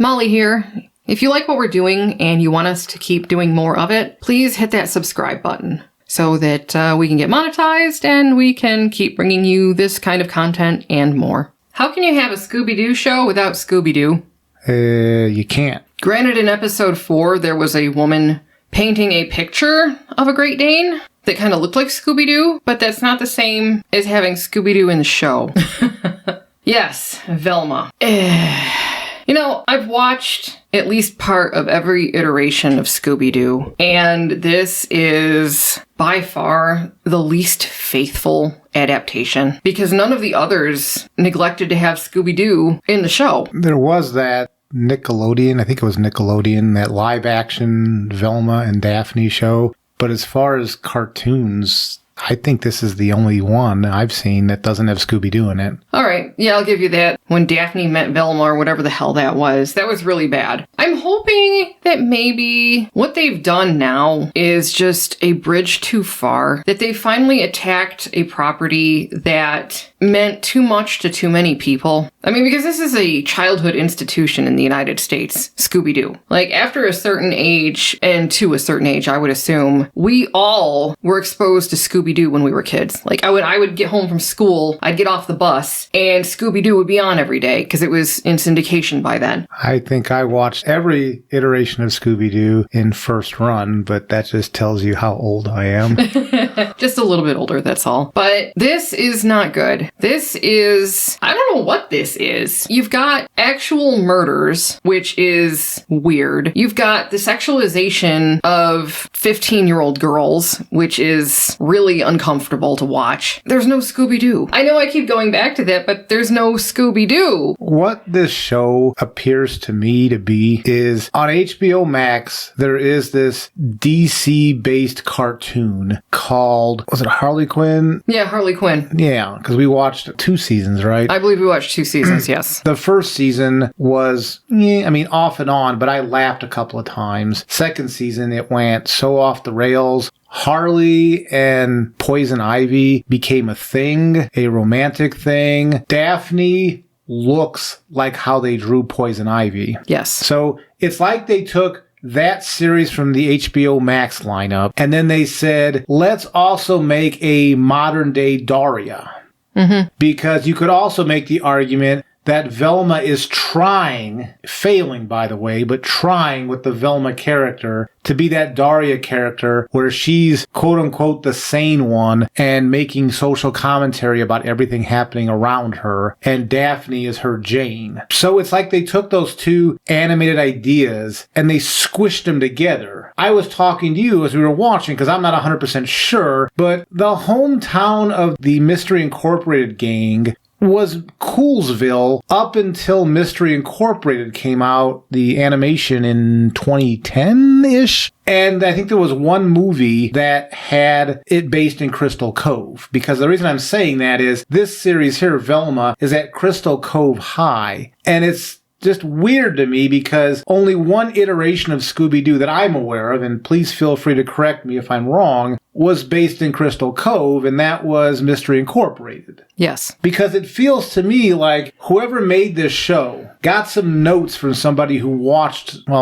Mollie here. If you like what we're doing and you want us to keep doing more of it, please hit that subscribe button so that we can get monetized and we can keep bringing you this kind of content and more. How can you have a Scooby-Doo show without Scooby-Doo? You can't. Granted, in episode 4, there was a woman painting a picture of a Great Dane that kind of looked like Scooby-Doo, but that's not the same as having Scooby-Doo in the show. Yes, Velma. You know, I've watched at least part of every iteration of Scooby-Doo, and this is by far the least faithful adaptation, because none of the others neglected to have Scooby-Doo in the show. There was that Nickelodeon, I think it was Nickelodeon, that live-action Velma and Daphne show, but as far as cartoons, I think this is the only one I've seen that doesn't have Scooby-Doo in it. All right, yeah, I'll give you that. When Daphne met Velma or whatever the hell that was really bad. I'm hoping that maybe what they've done now is just a bridge too far. That they finally attacked a property that meant too much to too many people. I mean, because this is a childhood institution in the United States, Scooby-Doo. Like, after a certain age, and to a certain age, I would assume, we all were exposed to Scooby-Doo when we were kids. Like, I would get home from school, I'd get off the bus, and Scooby-Doo would be on every day, because it was in syndication by then. I think I watched every iteration of Scooby-Doo in first run, but that just tells you how old I am. Just a little bit older, that's all. But this is not good. This is... I don't know what this is. You've got actual murders, which is weird. You've got the sexualization of 15-year-old girls, which is really uncomfortable to watch. There's no Scooby-Doo. I know I keep going back to that, but there's no Scooby-Doo. What this show appears to me to be is, on HBO Max, there is this DC-based cartoon called, was it Harley Quinn? Yeah, Harley Quinn. Yeah, because we watched 2 seasons, right? I believe we watched 2 seasons, yes. The first season was, off and on, but I laughed a couple of times. Second season, it went so off the rails. Harley and Poison Ivy became a thing, a romantic thing. Daphne looks like how they drew Poison Ivy. Yes. So it's like they took that series from the HBO Max lineup, and then they said, let's also make a modern day Daria. Mm-hmm. Because you could also make the argument that Velma is failing by the way, but trying with the Velma character to be that Daria character where she's quote unquote the sane one and making social commentary about everything happening around her, and Daphne is her Jane. So it's like they took those 2 animated ideas and they squished them together. I was talking to you as we were watching because I'm not 100% sure, but the hometown of the Mystery Incorporated gang was Coolsville up until Mystery Incorporated came out, the animation in 2010-ish. And I think there was one movie that had it based in Crystal Cove. Because the reason I'm saying that is this series here, Velma, is at Crystal Cove High. And it's just weird to me because only one iteration of Scooby-Doo that I'm aware of, and please feel free to correct me if I'm wrong, was based in Crystal Cove, and that was Mystery Incorporated. Yes. Because it feels to me like whoever made this show got some notes from somebody who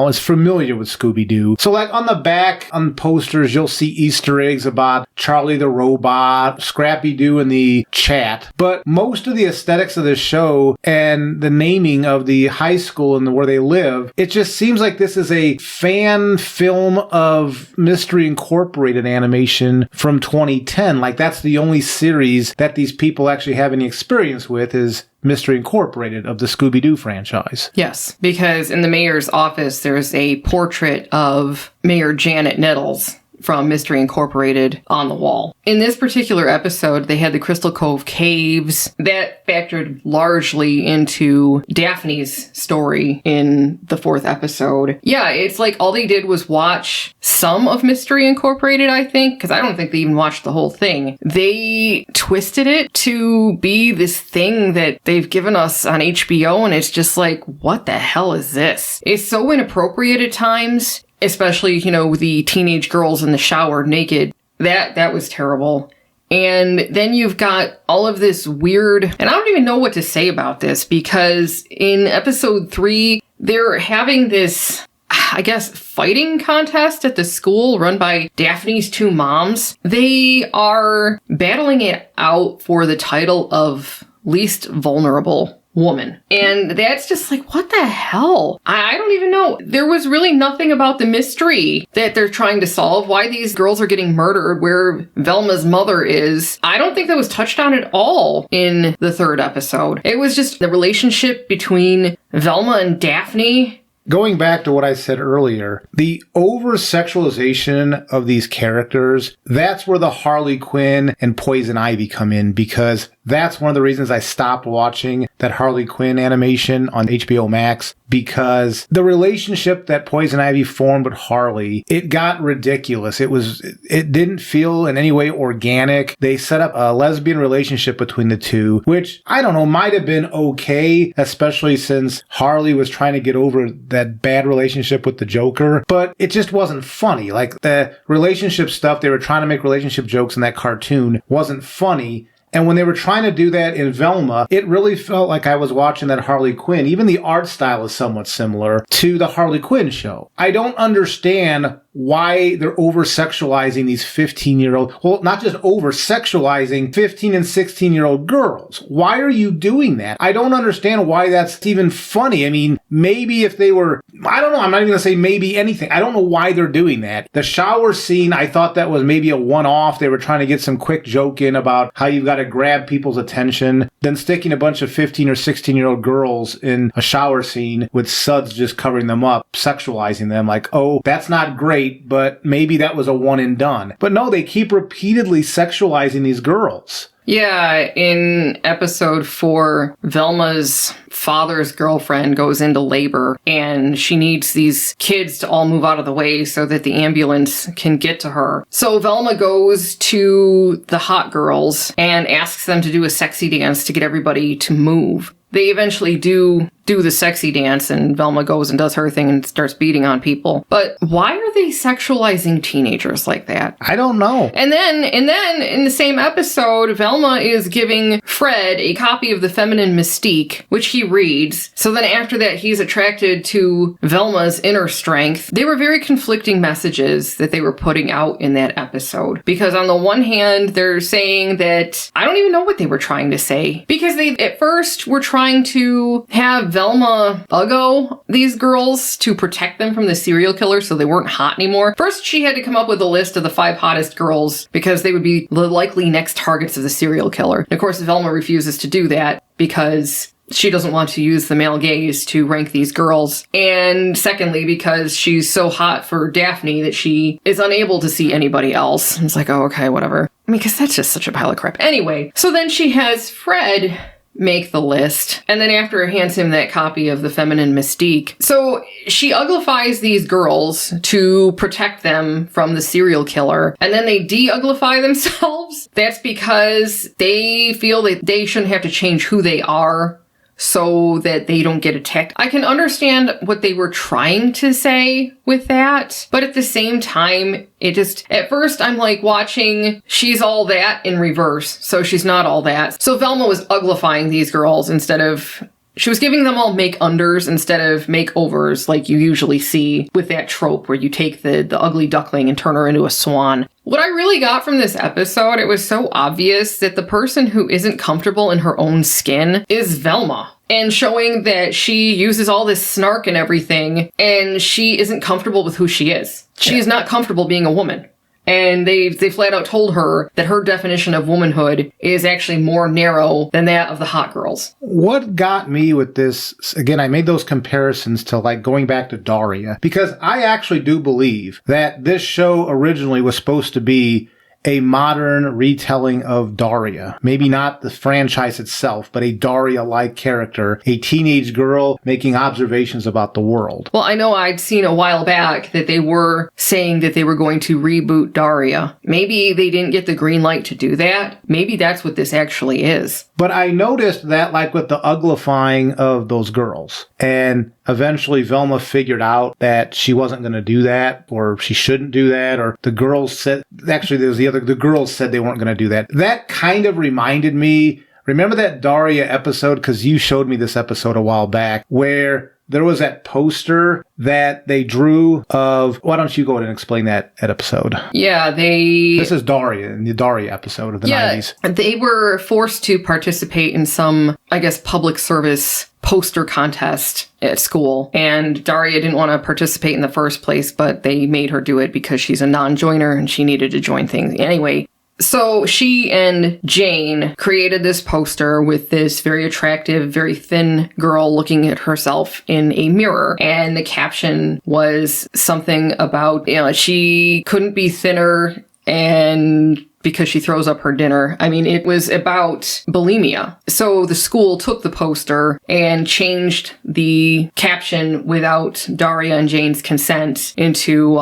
is familiar with Scooby-Doo. So like on the back, on posters, you'll see Easter eggs about Charlie the Robot, Scrappy-Doo in the chat. But most of the aesthetics of this show and the naming of the high school and where they live, it just seems like this is a fan film of Mystery Incorporated animation from 2010. Like that's the only series that these people actually have any experience with is Mystery Incorporated of the Scooby-Doo franchise. Yes, because in the mayor's office, there's a portrait of Mayor Janet Nettles from Mystery Incorporated on the wall. In this particular episode, they had the Crystal Cove Caves. That factored largely into Daphne's story in the 4th episode. Yeah, it's like all they did was watch some of Mystery Incorporated, I think, because I don't think they even watched the whole thing. They twisted it to be this thing that they've given us on HBO, and it's just like, what the hell is this? It's so inappropriate at times. Especially, with the teenage girls in the shower naked. That was terrible. And then you've got all of this weird, and I don't even know what to say about this, because in episode 3, they're having this, I guess, fighting contest at the school run by Daphne's two moms. They are battling it out for the title of least vulnerable woman. And that's just like, what the hell? I don't even know. There was really nothing about the mystery that they're trying to solve, why these girls are getting murdered, where Velma's mother is. I don't think that was touched on at all in the third episode. It was just the relationship between Velma and Daphne. Going back to what I said earlier, the over-sexualization of these characters, that's where the Harley Quinn and Poison Ivy come in, because that's one of the reasons I stopped watching that Harley Quinn animation on HBO Max, because the relationship that Poison Ivy formed with Harley, it got ridiculous. It didn't feel in any way organic. They set up a lesbian relationship between the two, which, I don't know, might have been okay, especially since Harley was trying to get over that bad relationship with the Joker, but it just wasn't funny. Like, the relationship stuff, they were trying to make relationship jokes in that cartoon, wasn't funny. And when they were trying to do that in Velma, it really felt like I was watching that Harley Quinn. Even the art style is somewhat similar to the Harley Quinn show. I don't understand why they're over-sexualizing these 15-year-old, well, not just over-sexualizing 15 and 16-year-old girls. Why are you doing that? I don't understand why that's even funny. I mean, maybe if they were, I don't know, I'm not even going to say maybe anything. I don't know why they're doing that. The shower scene, I thought that was maybe a one-off. They were trying to get some quick joke in about how you've got to grab people's attention. Then sticking a bunch of 15 or 16-year-old girls in a shower scene with suds just covering them up, sexualizing them, like, oh, that's not great, but maybe that was a one and done. But no, they keep repeatedly sexualizing these girls. Yeah, in episode 4, Velma's father's girlfriend goes into labor, and she needs these kids to all move out of the way so that the ambulance can get to her. So Velma goes to the hot girls and asks them to do a sexy dance to get everybody to move. They eventually do the sexy dance, and Velma goes and does her thing and starts beating on people. But why are they sexualizing teenagers like that? I don't know. And then in the same episode, Velma is giving Fred a copy of The Feminine Mystique, which he reads. So then after that, he's attracted to Velma's inner strength. They were very conflicting messages that they were putting out in that episode. Because on the one hand, they're saying that, I don't even know what they were trying to say. Because they, at first, were trying to have Velma uggo these girls to protect them from the serial killer so they weren't hot anymore. First, she had to come up with a list of the 5 hottest girls because they would be the likely next targets of the serial killer. And of course, Velma refuses to do that because she doesn't want to use the male gaze to rank these girls. And secondly, because she's so hot for Daphne that she is unable to see anybody else. It's like, oh, okay, whatever. I mean, because that's just such a pile of crap. Anyway, so then she has Fred make the list, and then after hands him that copy of The Feminine Mystique. So she uglifies these girls to protect them from the serial killer, and then they de-uglify themselves. That's because they feel that they shouldn't have to change who they are so that they don't get attacked. I can understand what they were trying to say with that, but at the same time, it just, at first I'm like watching She's All That in reverse, so she's not all that. So Velma was uglifying these girls instead of, she was giving them all make-unders instead of makeovers like you usually see with that trope where you take the ugly duckling and turn her into a swan. What I really got from this episode, it was so obvious that the person who isn't comfortable in her own skin is Velma. And showing that she uses all this snark and everything, and she isn't comfortable with who she is. She is not comfortable being a woman. And they flat out told her that her definition of womanhood is actually more narrow than that of the hot girls. What got me with this, again, I made those comparisons to like going back to Daria, because I actually do believe that this show originally was supposed to be a modern retelling of Daria. Maybe not the franchise itself, but a Daria-like character, a teenage girl making observations about the world. Well, I know I'd seen a while back that they were saying that they were going to reboot Daria. Maybe they didn't get the green light to do that. Maybe that's what this actually is. But I noticed that like with the uglifying of those girls, and eventually Velma figured out that she wasn't going to do that, or she shouldn't do that, or the girls said, actually there was the girls said they weren't going to do that. That kind of reminded me, remember that Daria episode, because you showed me this episode a while back, where there was that poster that they drew of... Why don't you go ahead and explain that episode? Yeah, This is Daria, in the Daria episode of the 90s. They were forced to participate in some, I guess, public service poster contest at school. And Daria didn't want to participate in the first place, but they made her do it because she's a non-joiner and she needed to join things. Anyway, so she and Jane created this poster with this very attractive, very thin girl looking at herself in a mirror. And the caption was something about, she couldn't be thinner and because she throws up her dinner. I mean, it was about bulimia. So the school took the poster and changed the caption without Daria and Jane's consent into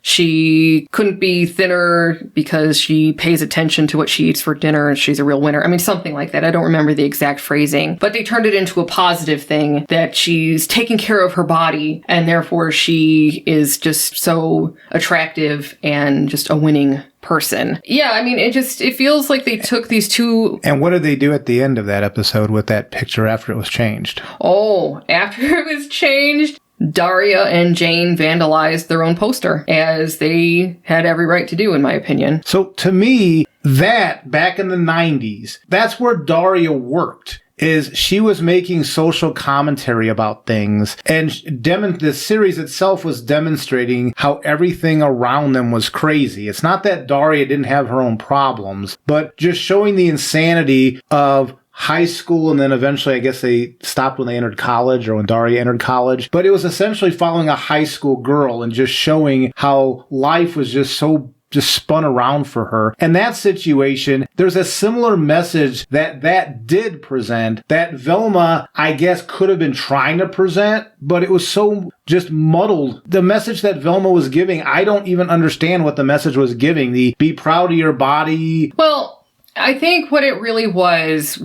she couldn't be thinner because she pays attention to what she eats for dinner and she's a real winner. I mean, something like that. I don't remember the exact phrasing, but they turned it into a positive thing that she's taking care of her body and therefore she is just so attractive and just a winning person. Yeah, I mean, it feels like they took these two... And what did they do at the end of that episode with that picture after it was changed? Oh, after it was changed, Daria and Jane vandalized their own poster, as they had every right to do, in my opinion. So to me, that, back in the 90s, that's where Daria worked. Is she was making social commentary about things, and the series itself was demonstrating how everything around them was crazy. It's not that Daria didn't have her own problems, but just showing the insanity of high school, and then eventually I guess they stopped when they entered college or when Daria entered college. But it was essentially following a high school girl and just showing how life was just spun around for her. And that situation, there's a similar message that did present that Velma, I guess, could have been trying to present, but it was so just muddled. The message that Velma was giving, I don't even understand what the message was giving. The be proud of your body. Well, I think what it really was,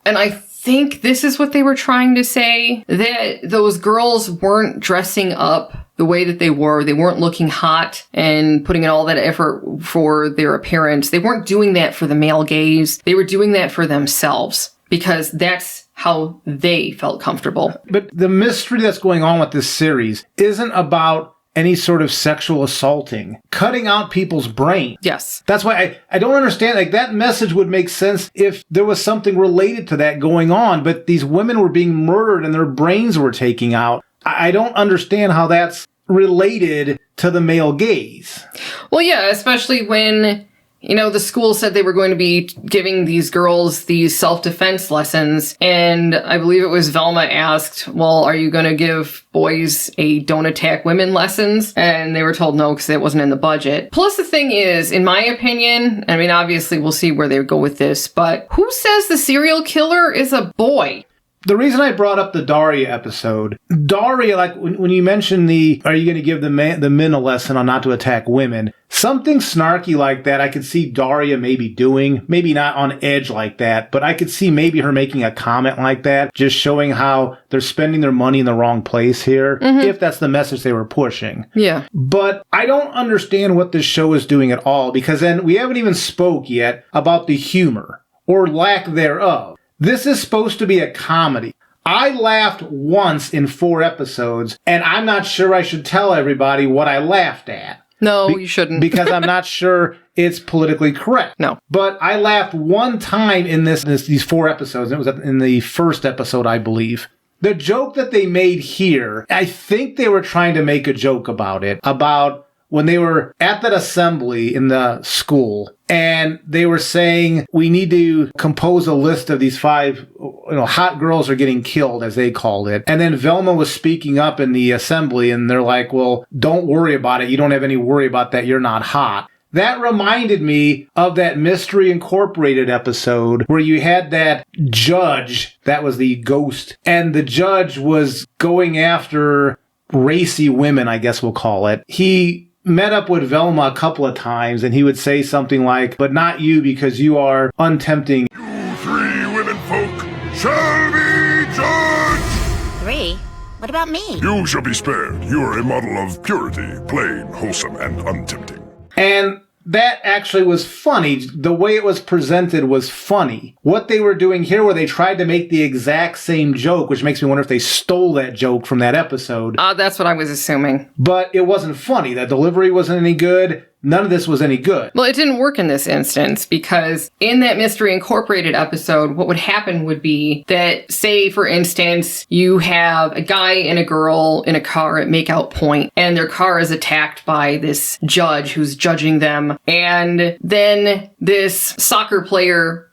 and I think this is what they were trying to say, that those girls weren't dressing up the way that they were. They weren't looking hot and putting in all that effort for their appearance. They weren't doing that for the male gaze. They were doing that for themselves because that's how they felt comfortable. But the mystery that's going on with this series isn't about any sort of sexual assaulting, cutting out people's brain. Yes. That's why I don't understand. Like, that message would make sense if there was something related to that going on, but these women were being murdered and their brains were taken out. I don't understand how that's related to the male gaze. Well, yeah, especially when, the school said they were going to be giving these girls these self-defense lessons. And I believe it was Velma asked, well, are you going to give boys a don't attack women lessons? And they were told no, because it wasn't in the budget. Plus, the thing is, in my opinion, I mean, obviously we'll see where they go with this, but who says the serial killer is a boy? The reason I brought up the Daria episode, Daria, like when you mentioned are you going to give the men a lesson on not to attack women? Something snarky like that I could see Daria maybe doing, maybe not on edge like that, but I could see maybe her making a comment like that, just showing how they're spending their money in the wrong place here, if that's the message they were pushing. Yeah. But I don't understand what this show is doing at all, because then we haven't even spoke yet about the humor, or lack thereof. This is supposed to be a comedy. I laughed once in 4 episodes, and I'm not sure I should tell everybody what I laughed at. No, you shouldn't. Because I'm not sure it's politically correct. No. But I laughed one time in these 4 episodes. It was in the first episode, I believe. The joke that they made here, I think they were trying to make a joke about it, about when they were at that assembly in the school, and they were saying, we need to compose a list of these 5, hot girls are getting killed, as they called it. And then Velma was speaking up in the assembly, and they're like, well, don't worry about it. You don't have any worry about that. You're not hot. That reminded me of that Mystery Incorporated episode where you had that judge, that was the ghost, and the judge was going after racy women, I guess we'll call it. He met up with Velma a couple of times, and he would say something like, but not you, because you are untempting. You 3 women folk shall be judged! 3? What about me? You shall be spared. You are a model of purity, plain, wholesome, and untempting. And that actually was funny. The way it was presented was funny. What they were doing here, where they tried to make the exact same joke, which makes me wonder if they stole that joke from that episode. That's what I was assuming. But it wasn't funny. The delivery wasn't any good. None of this was any good. Well, it didn't work in this instance because in that Mystery Incorporated episode, what would happen would be that, say, for instance, you have a guy and a girl in a car at makeout point, and their car is attacked by this judge who's judging them. And then this soccer player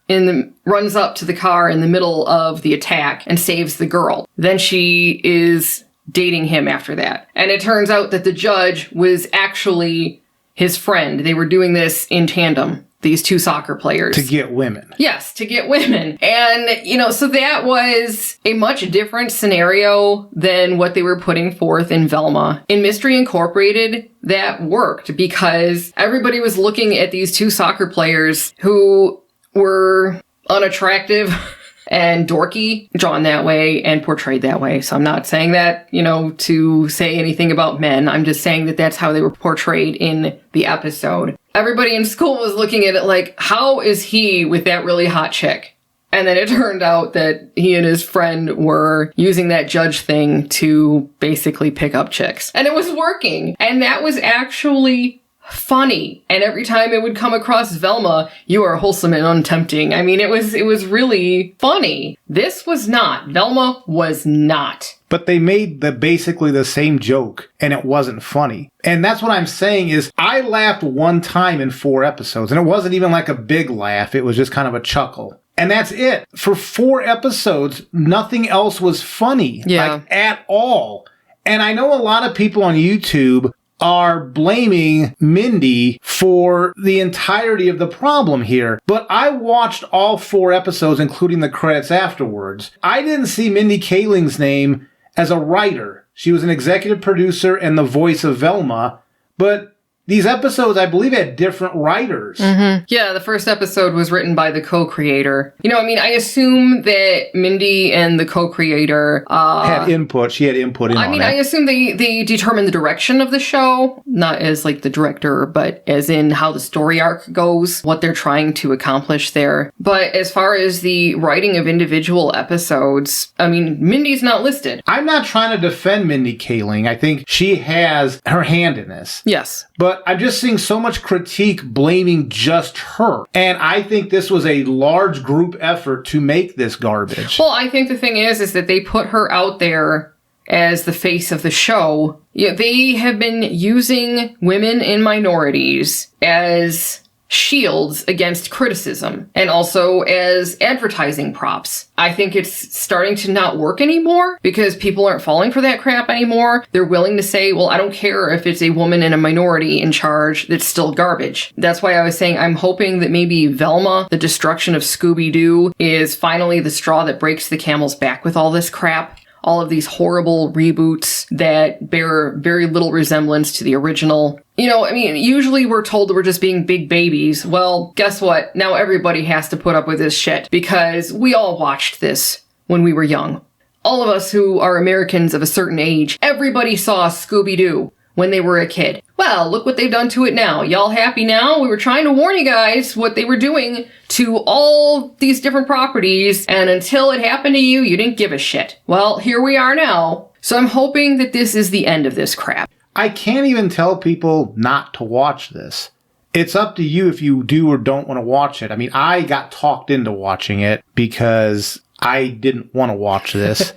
runs up to the car in the middle of the attack and saves the girl. Then she is dating him after that. And it turns out that the judge was actually his friend. They were doing this in tandem, these two soccer players. To get women. Yes, to get women. And, so that was a much different scenario than what they were putting forth in Velma. In Mystery Incorporated, that worked because everybody was looking at these two soccer players who were unattractive and dorky, drawn that way and portrayed that way. So I'm not saying that, to say anything about men. I'm just saying that that's how they were portrayed in the episode. Everybody in school was looking at it like, how is he with that really hot chick? And then it turned out that he and his friend were using that judge thing to basically pick up chicks. And it was working. And that was actually funny. And every time it would come across Velma, you are wholesome and untempting. I mean, it was really funny. This was not. Velma was not. But they made basically the same joke, and it wasn't funny. And that's what I'm saying is, I laughed one time in 4 episodes, and it wasn't even like a big laugh. It was just kind of a chuckle. And that's it. For 4 episodes, nothing else was funny. Yeah. At all. And I know a lot of people on YouTube are blaming Mindy for the entirety of the problem here. But I watched all 4 episodes, including the credits afterwards. I didn't see Mindy Kaling's name as a writer. She was an executive producer and the voice of Velma. But these episodes, I believe, had different writers. Mm-hmm. Yeah, the first episode was written by the co-creator. I assume that Mindy and the co-creator had input. She had input in on it. I assume they determined the direction of the show, not as like the director, but as in how the story arc goes, what they're trying to accomplish there. But as far as the writing of individual episodes, Mindy's not listed. I'm not trying to defend Mindy Kaling. I think she has her hand in this. Yes. But I'm just seeing so much critique blaming just her. And I think this was a large group effort to make this garbage. Well, I think the thing is that they put her out there as the face of the show. Yeah, they have been using women and minorities as shields against criticism and also as advertising props. I think it's starting to not work anymore because people aren't falling for that crap anymore. They're willing to say, well, I don't care if it's a woman and a minority in charge, that's still garbage. That's why I was saying I'm hoping that maybe Velma, the destruction of Scooby-Doo, is finally the straw that breaks the camel's back with all this crap. All of these horrible reboots that bear very little resemblance to the original. Usually we're told that we're just being big babies. Well, guess what? Now everybody has to put up with this shit because we all watched this when we were young. All of us who are Americans of a certain age, everybody saw Scooby-Doo when they were a kid. Well, look what they've done to it now. Y'all happy now? We were trying to warn you guys what they were doing to all these different properties, and until it happened to you, you didn't give a shit. Well, here we are now. So I'm hoping that this is the end of this crap. I can't even tell people not to watch this. It's up to you if you do or don't want to watch it. I got talked into watching it because I didn't want to watch this,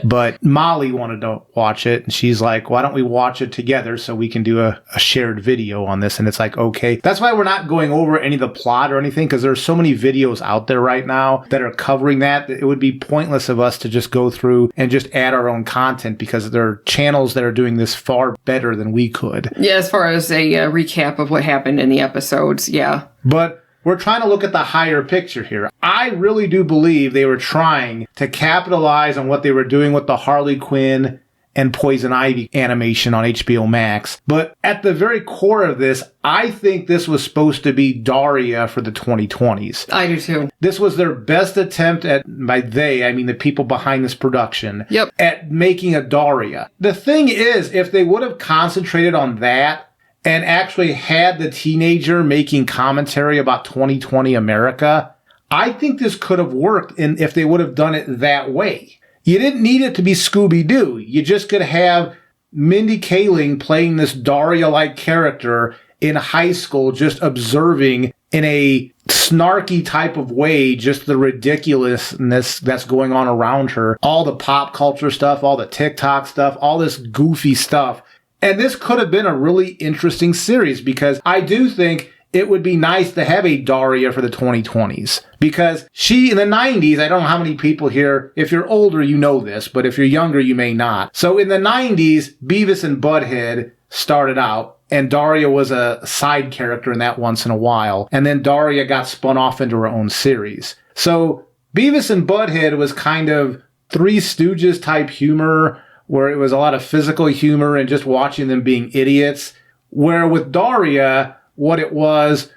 but Mollie wanted to watch it, and she's like, why don't we watch it together so we can do a shared video on this? And it's like, okay. That's why we're not going over any of the plot or anything, because there's so many videos out there right now that are covering that. It would be pointless of us to just go through and just add our own content, because there are channels that are doing this far better than we could. Yeah, as far as a recap of what happened in the episodes, yeah. But we're trying to look at the higher picture here. I really do believe they were trying to capitalize on what they were doing with the Harley Quinn and Poison Ivy animation on HBO Max. But at the very core of this, I think this was supposed to be Daria for the 2020s. I do too. This was their best attempt at, by they, I mean the people behind this production, yep, at making a Daria. The thing is, if they would have concentrated on that and actually had the teenager making commentary about 2020 America, I think this could have worked if they would have done it that way. You didn't need it to be Scooby-Doo. You just could have Mindy Kaling playing this Daria-like character in high school, just observing in a snarky type of way just the ridiculousness that's going on around her. All the pop culture stuff, all the TikTok stuff, all this goofy stuff. And this could have been a really interesting series because I do think it would be nice to have a Daria for the 2020s. Because she, in the 90s, I don't know how many people here, if you're older, you know this, but if you're younger, you may not. So in the 90s, Beavis and Butthead started out, and Daria was a side character in that once in a while. And then Daria got spun off into her own series. So Beavis and Butthead was kind of Three Stooges type humor, where it was a lot of physical humor and just watching them being idiots. Where with Daria, what it was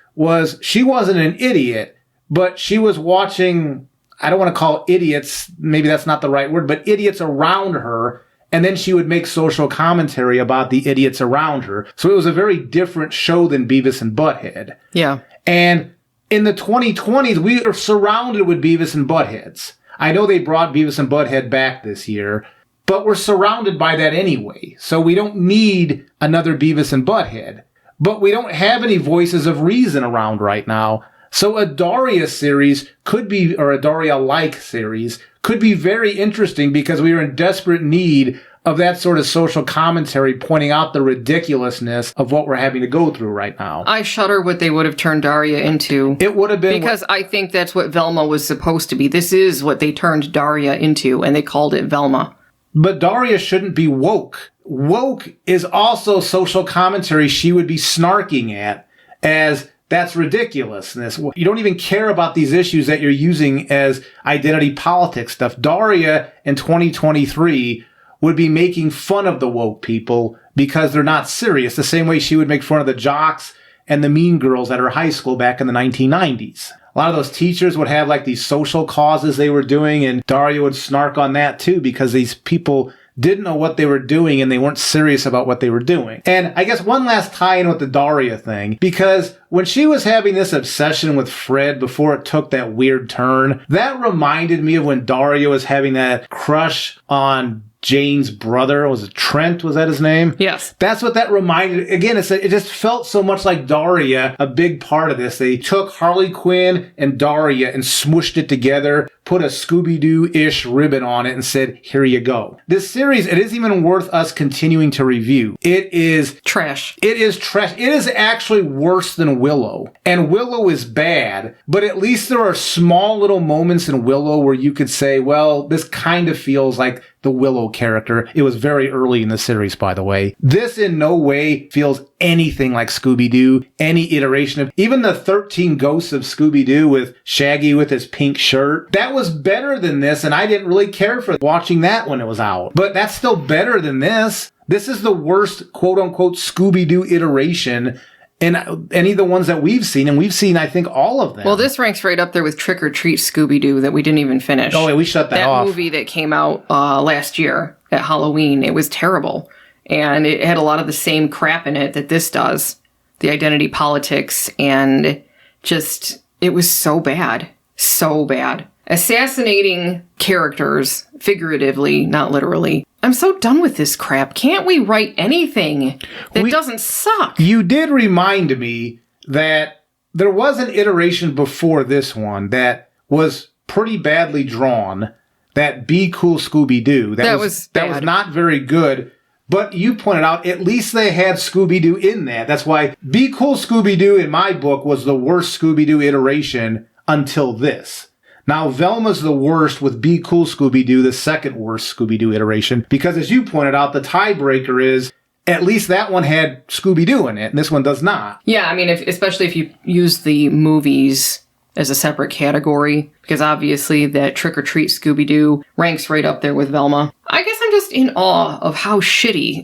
she wasn't an idiot, but she was watching, I don't want to call idiots, maybe that's not the right word, but idiots around her. And then she would make social commentary about the idiots around her. So it was a very different show than Beavis and Butthead. Yeah. And in the 2020s, we are surrounded with Beavis and Buttheads. I know they brought Beavis and Butthead back this year, but we're surrounded by that anyway. So we don't need another Beavis and Butthead. But we don't have any voices of reason around right now. So a Daria series could be, or a Daria-like series, could be very interesting because we are in desperate need of that sort of social commentary pointing out the ridiculousness of what we're having to go through right now. I shudder what they would have turned Daria into. It would have been... Because I think that's what Velma was supposed to be. This is what they turned Daria into, and they called it Velma. But Daria shouldn't be woke. Woke is also social commentary she would be snarking at as... That's ridiculousness. You don't even care about these issues that you're using as identity politics stuff. Daria in 2023 would be making fun of the woke people because they're not serious, the same way she would make fun of the jocks and the mean girls at her high school back in the 1990s. A lot of those teachers would have like these social causes they were doing, and Daria would snark on that too because these people didn't know what they were doing and they weren't serious about what they were doing. And I guess one last tie-in with the Daria thing, because when she was having this obsession with Fred before it took that weird turn, that reminded me of when Daria was having that crush on Jane's brother. Was it Trent? Was that his name? Yes. That's what that reminded. Again, it just felt so much like Daria, a big part of this. They took Harley Quinn and Daria and smooshed it together, put a Scooby-Doo-ish ribbon on it and said, here you go. This series, it isn't even worth us continuing to review. It is trash. It is trash. It is actually worse than Willow. And Willow is bad, but at least there are small little moments in Willow where you could say, well, this kind of feels like the Willow character. It was very early in the series, by the way. This in no way feels anything like Scooby-Doo, any iteration of, even the 13 Ghosts of Scooby-Doo with Shaggy with his pink shirt. That was better than this, and I didn't really care for watching that when it was out. But that's still better than this. This is the worst, quote-unquote, Scooby-Doo iteration in any of the ones that we've seen, and we've seen, I think, all of them. Well, this ranks right up there with Trick or Treat Scooby-Doo that we didn't even finish. Oh, yeah, we shut that off. That movie that came out last year at Halloween, it was terrible. And it had a lot of the same crap in it that this does. The identity politics, and just, it was so bad. So bad. Assassinating characters, figuratively, not literally. I'm so done with this crap. Can't we write anything that doesn't suck? You did remind me that there was an iteration before this one that was pretty badly drawn. That Be Cool Scooby-Doo. That was not very good. But you pointed out, at least they had Scooby-Doo in that. That's why Be Cool Scooby-Doo, in my book, was the worst Scooby-Doo iteration until this. Now, Velma's the worst with Be Cool Scooby-Doo, the second worst Scooby-Doo iteration, because as you pointed out, the tiebreaker is at least that one had Scooby-Doo in it, and this one does not. Yeah, I mean, especially if you use the movies as a separate category, because obviously that Trick or Treat Scooby-Doo ranks right up there with Velma. I guess I'm just in awe of how shitty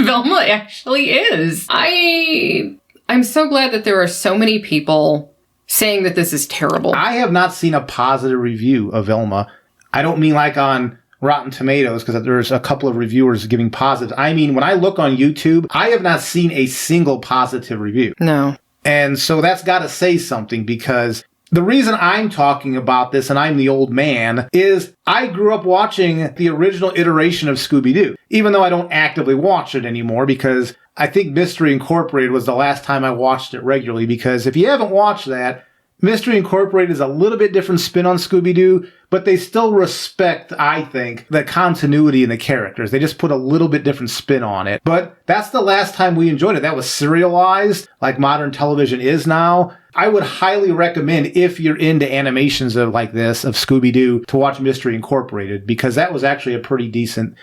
Velma actually is. I'm so glad that there are so many people saying that this is terrible. I have not seen a positive review of Velma. I don't mean like on Rotten Tomatoes, because there's a couple of reviewers giving positive. I mean, when I look on YouTube, I have not seen a single positive review. No. And so that's got to say something, because the reason I'm talking about this, and I'm the old man, is I grew up watching the original iteration of Scooby-Doo, even though I don't actively watch it anymore, because I think Mystery Incorporated was the last time I watched it regularly, because if you haven't watched that, Mystery Incorporated is a little bit different spin on Scooby-Doo, but they still respect, I think, the continuity in the characters. They just put a little bit different spin on it. But that's the last time we enjoyed it. That was serialized, like modern television is now. I would highly recommend, if you're into animations of like this, of Scooby-Doo, to watch Mystery Incorporated, because that was actually a pretty decent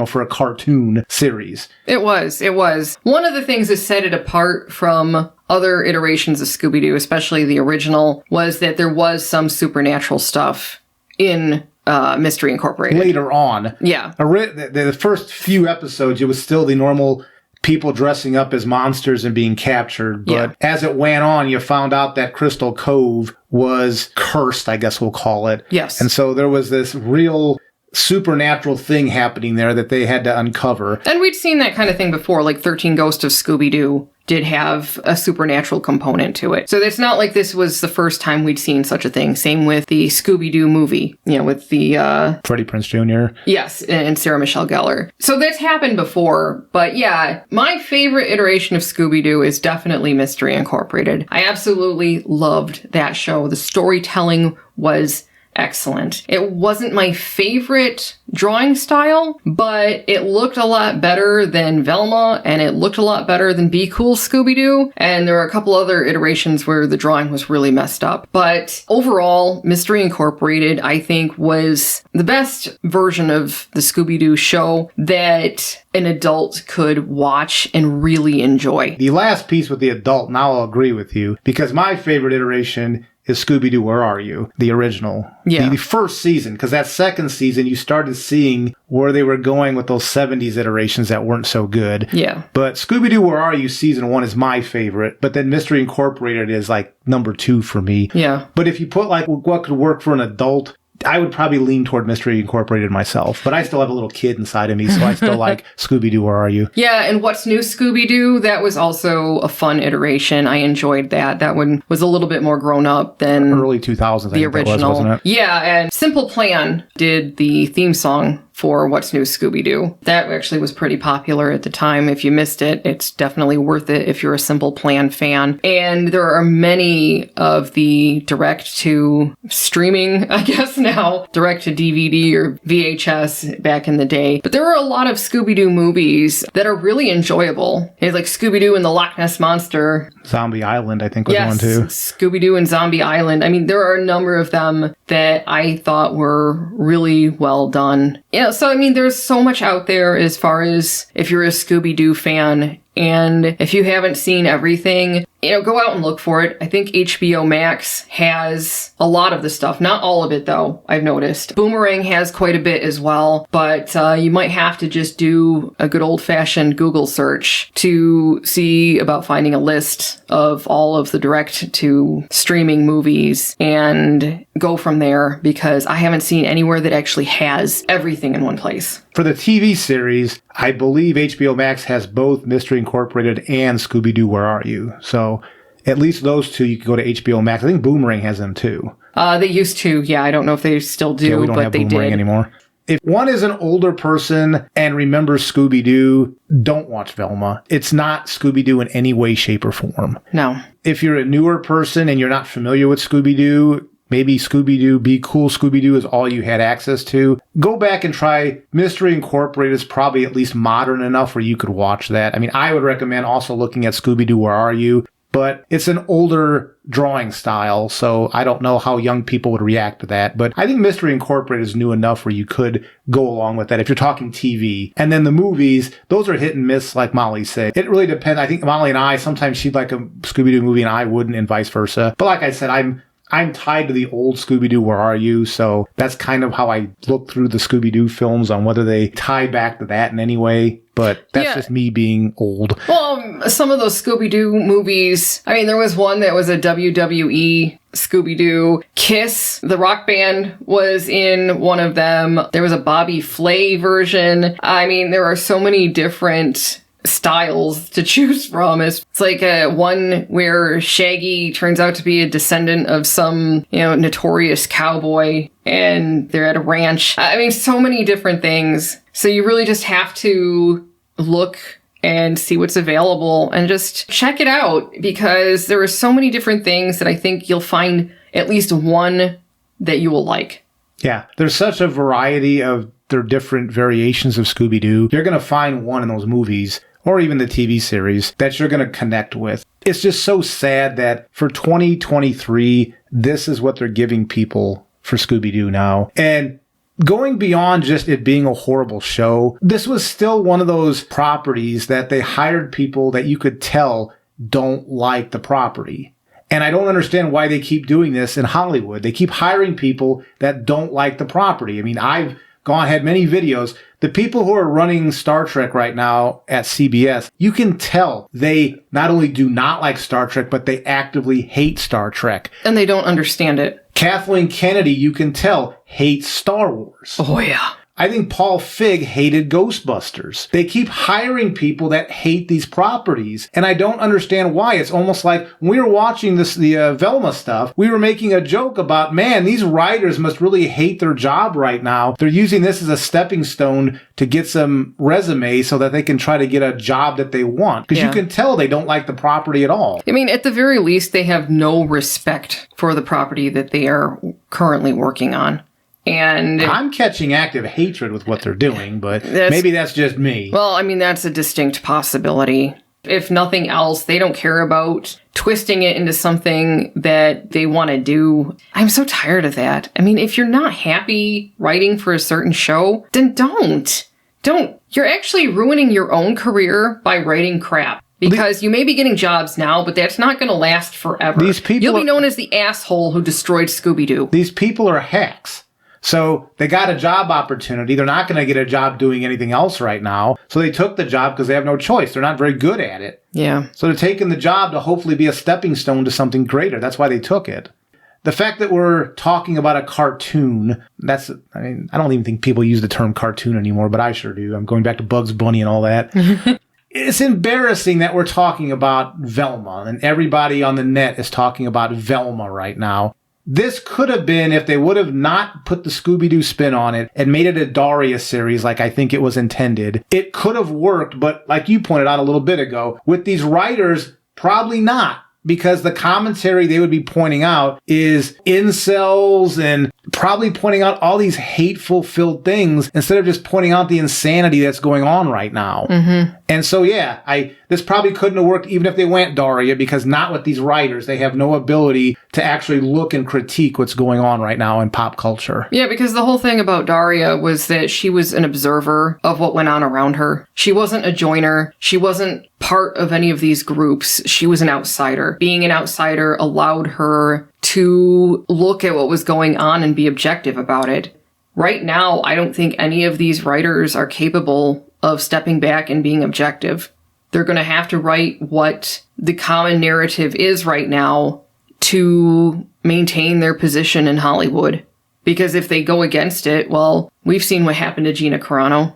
for a cartoon series. It was. One of the things that set it apart from other iterations of Scooby-Doo, especially the original, was that there was some supernatural stuff in Mystery Incorporated. Later on. Yeah. The first few episodes, it was still the normal people dressing up as monsters and being captured. But as it went on, you found out that Crystal Cove was cursed, I guess we'll call it. Yes. And so there was this real supernatural thing happening there that they had to uncover. And we'd seen that kind of thing before, like 13 Ghosts of Scooby-Doo did have a supernatural component to it. So it's not like this was the first time we'd seen such a thing. Same with the Scooby-Doo movie, with the... Freddie Prinze Jr. Yes, and Sarah Michelle Gellar. So that's happened before, but yeah, my favorite iteration of Scooby-Doo is definitely Mystery Incorporated. I absolutely loved that show. The storytelling was excellent. It wasn't my favorite drawing style, but it looked a lot better than Velma, and it looked a lot better than Be Cool Scooby-Doo, and there were a couple other iterations where the drawing was really messed up. But overall, Mystery Incorporated, I think, was the best version of the Scooby-Doo show that an adult could watch and really enjoy. The last piece with the adult, now I'll agree with you, because my favorite iteration is Scooby-Doo, Where Are You? The original. Yeah. The first season, because that second season, you started seeing where they were going with those 70s iterations that weren't so good. Yeah. But Scooby-Doo, Where Are You? Season 1 is my favorite, but then Mystery Incorporated is like number 2 for me. Yeah. But if you put like what could work for an adult, I would probably lean toward Mystery Incorporated myself, but I still have a little kid inside of me, so I still like Scooby-Doo, Where Are You? Yeah, and What's New Scooby-Doo, that was also a fun iteration. I enjoyed that. That one was a little bit more grown up than Early 2000s, the original. wasn't it? Yeah, and Simple Plan did the theme song for What's New Scooby-Doo. That actually was pretty popular at the time. If you missed it, it's definitely worth it if you're a Simple Plan fan. And there are many of the direct-to-streaming, I guess now, direct-to-DVD or VHS back in the day. But there were a lot of Scooby-Doo movies that are really enjoyable. It's like Scooby-Doo and the Loch Ness Monster. Zombie Island, I think, was one too. Scooby-Doo and Zombie Island. I mean, there are a number of them that I thought were really well done. So, I mean, there's so much out there as far as if you're a Scooby-Doo fan. And if you haven't seen everything, go out and look for it. I think HBO Max has a lot of the stuff. Not all of it, though, I've noticed. Boomerang has quite a bit as well, but you might have to just do a good old-fashioned Google search to see about finding a list of all of the direct-to-streaming movies and go from there, because I haven't seen anywhere that actually has everything in one place. For the TV series, I believe HBO Max has both Mystery Incorporated and Scooby-Doo, Where Are You? So at least those two, you can go to HBO Max. I think Boomerang has them too. They used to, yeah. I don't know if they still do, yeah, we don't but have they Boomerang did anymore. If one is an older person and remembers Scooby-Doo, don't watch Velma. It's not Scooby-Doo in any way, shape, or form. No. If you're a newer person and you're not familiar with Scooby-Doo, maybe Scooby-Doo, Be Cool Scooby-Doo is all you had access to. Go back and try Mystery Incorporated. Is probably at least modern enough where you could watch that. I mean, I would recommend also looking at Scooby-Doo, Where Are You? But it's an older drawing style, so I don't know how young people would react to that. But I think Mystery Incorporated is new enough where you could go along with that if you're talking TV. And then the movies, those are hit and miss, like Mollie said. It really depends. I think Mollie and I, sometimes she'd like a Scooby-Doo movie and I wouldn't, and vice versa. But like I said, I'm I'm tied to the old Scooby-Doo, Where Are You? So that's kind of how I look through the Scooby-Doo films on whether they tie back to that in any way. But that's just me being old. Well, some of those Scooby-Doo movies, I mean, there was one that was a WWE Scooby-Doo. Kiss, the rock band, was in one of them. There was a Bobby Flay version. I mean, there are so many different styles to choose from. It's like one where Shaggy turns out to be a descendant of some, notorious cowboy, and they're at a ranch. I mean, so many different things. So you really just have to look and see what's available and just check it out, because there are so many different things that I think you'll find at least one that you will like. Yeah, there's such a variety of their different variations of Scooby-Doo. You're going to find one in those movies, or even the TV series, that you're going to connect with. It's just so sad that for 2023, this is what they're giving people for Scooby-Doo now. And going beyond just it being a horrible show, this was still one of those properties that they hired people that you could tell don't like the property. And I don't understand why they keep doing this in Hollywood. They keep hiring people that don't like the property. I mean, I've had many videos. The people who are running Star Trek right now at CBS, you can tell they not only do not like Star Trek, but they actively hate Star Trek. And they don't understand it. Kathleen Kennedy, you can tell, hates Star Wars. Oh, yeah. I think Paul Feig hated Ghostbusters. They keep hiring people that hate these properties, and I don't understand why. It's almost like when we were watching the Velma stuff, we were making a joke about, man, these writers must really hate their job right now. They're using this as a stepping stone to get some resume so that they can try to get a job that they want. Because you can tell they don't like the property at all. I mean, at the very least, they have no respect for the property that they are currently working on. And I'm catching active hatred with what they're doing, but maybe that's just me. Well, I mean, that's a distinct possibility. If nothing else, they don't care about twisting it into something that they want to do. I'm so tired of that. I mean, if you're not happy writing for a certain show, then don't. You're actually ruining your own career by writing crap. Because you may be getting jobs now, but that's not going to last forever. You'll be known as the asshole who destroyed Scooby-Doo. These people are hacks. So they got a job opportunity. They're not going to get a job doing anything else right now. So they took the job because they have no choice. They're not very good at it. Yeah. So they're taking the job to hopefully be a stepping stone to something greater. That's why they took it. The fact that we're talking about a cartoon, I don't even think people use the term cartoon anymore, but I sure do. I'm going back to Bugs Bunny and all that. It's embarrassing that we're talking about Velma, and everybody on the net is talking about Velma right now. This could have been, if they would have not put the Scooby-Doo spin on it and made it a Daria series like I think it was intended, it could have worked, but like you pointed out a little bit ago, with these writers, probably not. Because the commentary they would be pointing out is incels and probably pointing out all these hateful filled things instead of just pointing out the insanity that's going on right now. Mm-hmm. And so, this probably couldn't have worked even if they went Daria, because not with these writers. They have no ability to actually look and critique what's going on right now in pop culture. Yeah, because the whole thing about Daria was that she was an observer of what went on around her. She wasn't a joiner. She wasn't part of any of these groups. She was an outsider. Being an outsider allowed her to look at what was going on and be objective about it. Right now, I don't think any of these writers are capable of stepping back and being objective. They're going to have to write what the common narrative is right now to maintain their position in Hollywood. Because if they go against it, well, we've seen what happened to Gina Carano.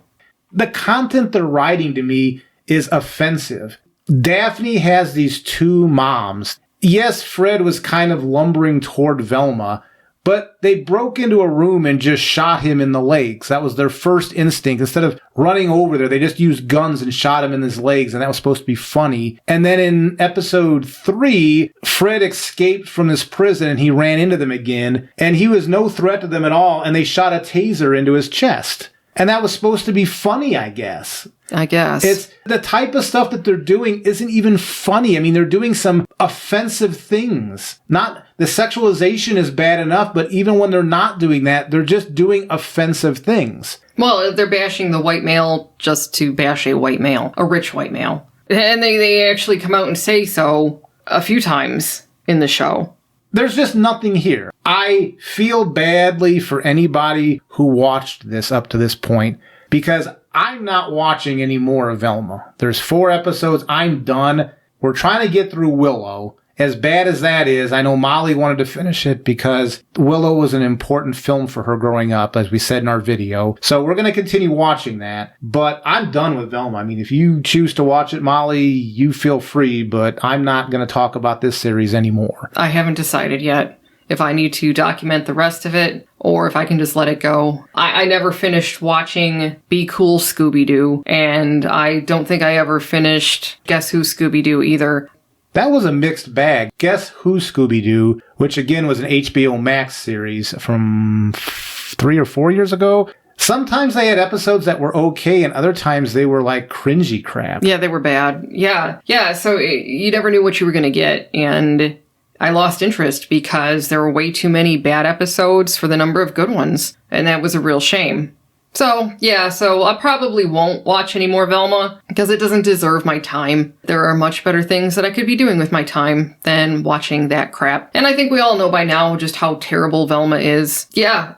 The content they're writing to me is offensive. Daphne has these two moms. Yes, Fred was kind of lumbering toward Velma, but they broke into a room and just shot him in the legs. That was their first instinct. Instead of running over there, they just used guns and shot him in his legs, and that was supposed to be funny. And then in episode 3, Fred escaped from this prison and he ran into them again, and he was no threat to them at all, and they shot a taser into his chest. And that was supposed to be funny, I guess. It's the type of stuff that they're doing isn't even funny. I mean, they're doing some offensive things. Not the sexualization is bad enough, but even when they're not doing that, they're just doing offensive things. Well, they're bashing the white male just to bash a white male, a rich white male. And they actually come out and say so a few times in the show. there's just nothing here. I feel badly for anybody who watched this up to this point because I'm not watching any more of Velma. There's 4 episodes. I'm done. We're trying to get through Willow. As bad as that is, I know Mollie wanted to finish it because Willow was an important film for her growing up, as we said in our video. So we're going to continue watching that. But I'm done with Velma. I mean, if you choose to watch it, Mollie, you feel free, but I'm not going to talk about this series anymore. I haven't decided yet if I need to document the rest of it or if I can just let it go. I never finished watching Be Cool Scooby-Doo, and I don't think I ever finished Guess Who Scooby-Doo either. That was a mixed bag. Guess Who Scooby-Doo, which again was an HBO Max series from 3 or 4 years ago. Sometimes they had episodes that were okay, and other times they were like cringy crap. Yeah, they were bad. Yeah, so you never knew what you were going to get, and I lost interest because there were way too many bad episodes for the number of good ones, and that was a real shame. So I probably won't watch any more Velma because it doesn't deserve my time. There are much better things that I could be doing with my time than watching that crap. And I think we all know by now just how terrible Velma is. Yeah,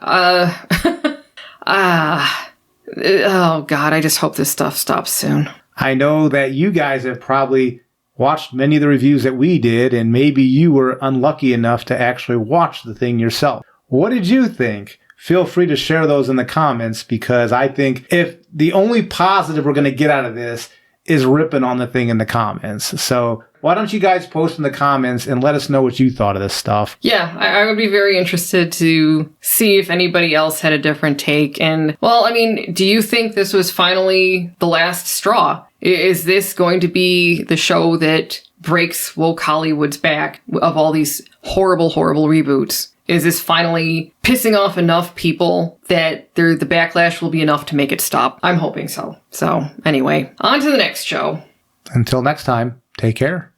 oh God, I just hope this stuff stops soon. I know that you guys have probably watched many of the reviews that we did, and maybe you were unlucky enough to actually watch the thing yourself. What did you think? Feel free to share those in the comments, because I think if the only positive we're going to get out of this is ripping on the thing in the comments. So why don't you guys post in the comments and let us know what you thought of this stuff? Yeah, I would be very interested to see if anybody else had a different take. And, well, I mean, do you think this was finally the last straw? Is this going to be the show that breaks woke Hollywood's back of all these horrible, horrible reboots? Is this finally pissing off enough people that the backlash will be enough to make it stop? I'm hoping so. So, anyway, on to the next show. Until next time, take care.